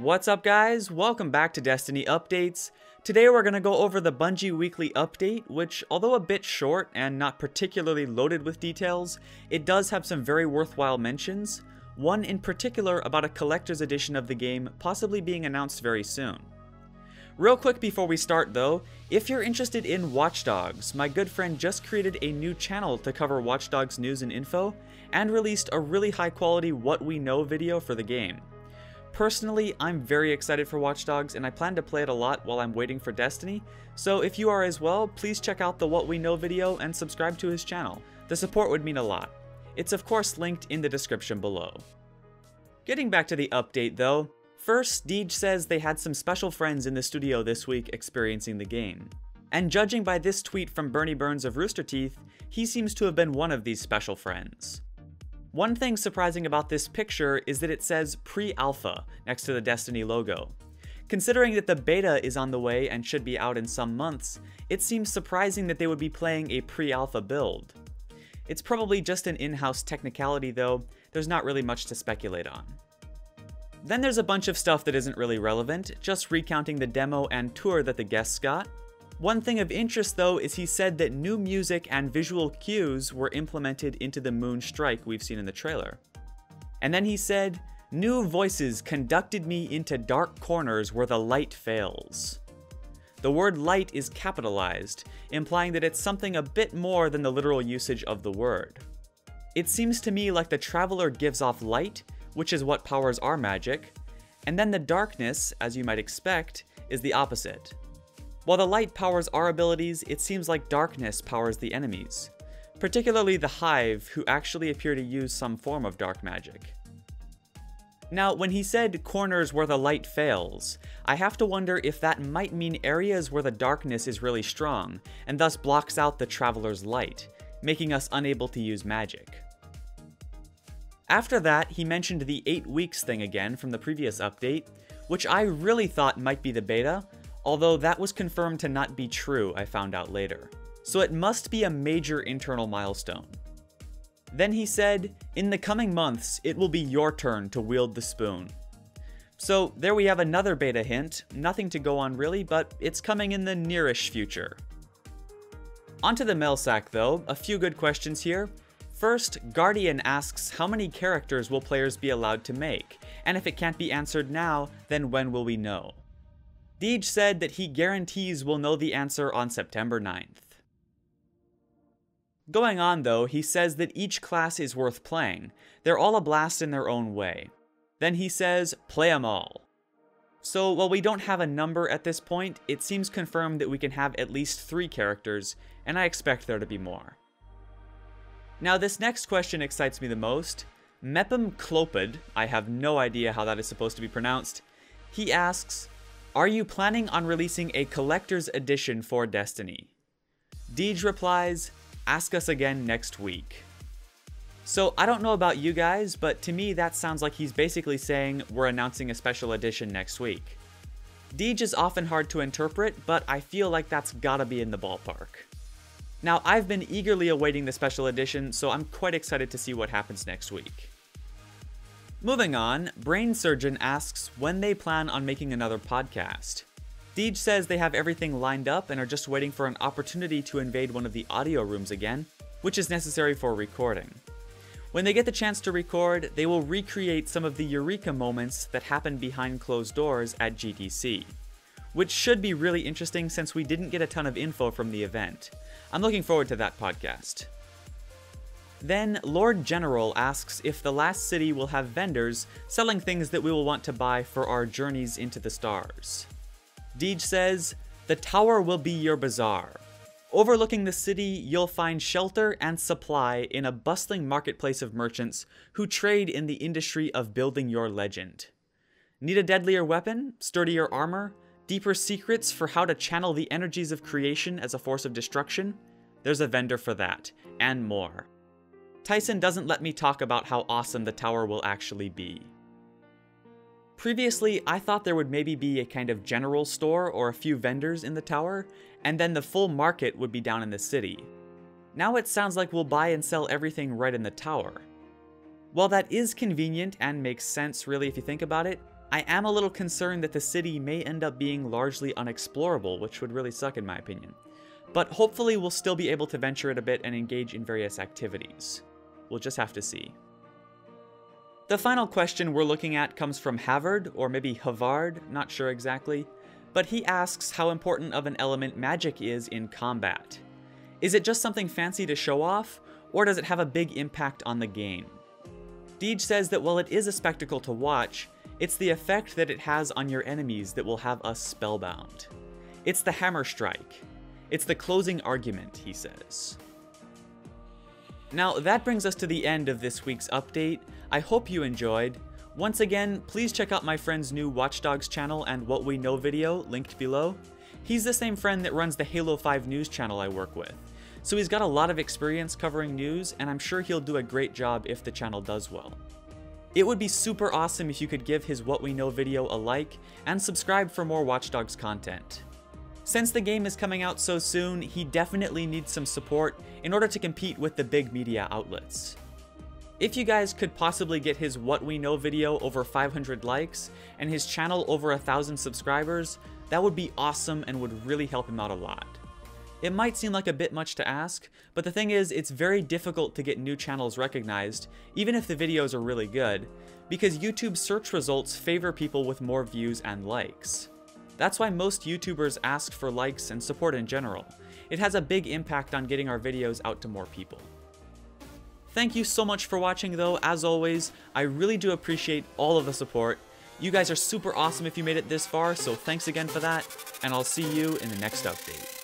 What's up guys? Welcome back to Destiny Updates. Today we're going to go over the Bungie Weekly update, which although a bit short and not particularly loaded with details, it does have some very worthwhile mentions, one in particular about a collector's edition of the game possibly being announced very soon. Real quick before we start though, if you're interested in Watch Dogs, my good friend just created a new channel to cover Watch Dogs news and info, and released a really high quality What We Know video for the game. Personally, I'm very excited for Watch Dogs and I plan to play it a lot while I'm waiting for Destiny, so if you are as well, please check out the What We Know video and subscribe to his channel. The support would mean a lot. It's of course linked in the description below. Getting back to the update though, first, Deej says they had some special friends in the studio this week experiencing the game. And judging by this tweet from Bernie Burns of Rooster Teeth, he seems to have been one of these special friends. One thing surprising about this picture is that it says pre-alpha next to the Destiny logo. Considering that the beta is on the way and should be out in some months, it seems surprising that they would be playing a pre-alpha build. It's probably just an in-house technicality though, there's not really much to speculate on. Then there's a bunch of stuff that isn't really relevant, just recounting the demo and tour that the guests got. One thing of interest though is he said that new music and visual cues were implemented into the moon strike we've seen in the trailer. And then he said, "New voices conducted me into dark corners where the light fails." The word light is capitalized, implying that it's something a bit more than the literal usage of the word. It seems to me like the Traveler gives off light, which is what powers our magic, and then the darkness, as you might expect, is the opposite. While the light powers our abilities, it seems like darkness powers the enemies, particularly the Hive, who actually appear to use some form of dark magic. Now, when he said corners where the light fails, I have to wonder if that might mean areas where the darkness is really strong, and thus blocks out the Traveler's light, making us unable to use magic. After that, he mentioned the 8 weeks thing again from the previous update, which I really thought might be the beta, although that was confirmed to not be true, I found out later. So it must be a major internal milestone. Then he said, "In the coming months, it will be your turn to wield the spoon." So there we have another beta hint, nothing to go on really, but it's coming in the nearish future. Onto the mail sack though, a few good questions here. First, Guardian asks how many characters will players be allowed to make, and if it can't be answered now, then when will we know? Deej said that he guarantees we'll know the answer on September 9th. Going on though, he says that each class is worth playing. They're all a blast in their own way. Then he says, "Play 'em all." So while we don't have a number at this point, it seems confirmed that we can have at least 3 characters, and I expect there to be more. Now this next question excites me the most. Mepim Clopid, I have no idea how that is supposed to be pronounced, he asks, "Are you planning on releasing a collector's edition for Destiny?" Deej replies, "Ask us again next week." So I don't know about you guys, but to me that sounds like he's basically saying we're announcing a special edition next week. Deej is often hard to interpret, but I feel like that's gotta be in the ballpark. Now I've been eagerly awaiting the special edition, so I'm quite excited to see what happens next week. Moving on, Brain Surgeon asks when they plan on making another podcast. Deej says they have everything lined up and are just waiting for an opportunity to invade one of the audio rooms again, which is necessary for recording. When they get the chance to record, they will recreate some of the Eureka moments that happen behind closed doors at GDC, which should be really interesting since we didn't get a ton of info from the event. I'm looking forward to that podcast. Then, Lord General asks if the last city will have vendors selling things that we will want to buy for our journeys into the stars. Deej says, "The tower will be your bazaar. Overlooking the city, you'll find shelter and supply in a bustling marketplace of merchants who trade in the industry of building your legend. Need a deadlier weapon, sturdier armor, deeper secrets for how to channel the energies of creation as a force of destruction? There's a vendor for that, and more. Tyson doesn't let me talk about how awesome the tower will actually be." Previously, I thought there would maybe be a kind of general store or a few vendors in the tower, and then the full market would be down in the city. Now it sounds like we'll buy and sell everything right in the tower. While that is convenient and makes sense really if you think about it, I am a little concerned that the city may end up being largely unexplorable, which would really suck in my opinion. But hopefully we'll still be able to venture it a bit and engage in various activities. We'll just have to see. The final question we're looking at comes from Havard, or maybe Havard, not sure exactly, but he asks how important of an element magic is in combat. Is it just something fancy to show off, or does it have a big impact on the game? Deej says that while it is a spectacle to watch, it's the effect that it has on your enemies that will have us spellbound. It's the hammer strike. It's the closing argument, he says. Now that brings us to the end of this week's update. I hope you enjoyed. Once again, please check out my friend's new Watch Dogs channel and What We Know video, linked below. He's the same friend that runs the Halo 5 news channel I work with, so he's got a lot of experience covering news, and I'm sure he'll do a great job if the channel does well. It would be super awesome if you could give his What We Know video a like, and subscribe for more Watch Dogs content. Since the game is coming out so soon, he definitely needs some support in order to compete with the big media outlets. If you guys could possibly get his What We Know video over 500 likes, and his channel over 1,000 subscribers, that would be awesome and would really help him out a lot. It might seem like a bit much to ask, but the thing is, it's very difficult to get new channels recognized, even if the videos are really good, because YouTube's search results favor people with more views and likes. That's why most YouTubers ask for likes and support in general. It has a big impact on getting our videos out to more people. Thank you so much for watching though, as always. I really do appreciate all of the support. You guys are super awesome if you made it this far, so thanks again for that, and I'll see you in the next update.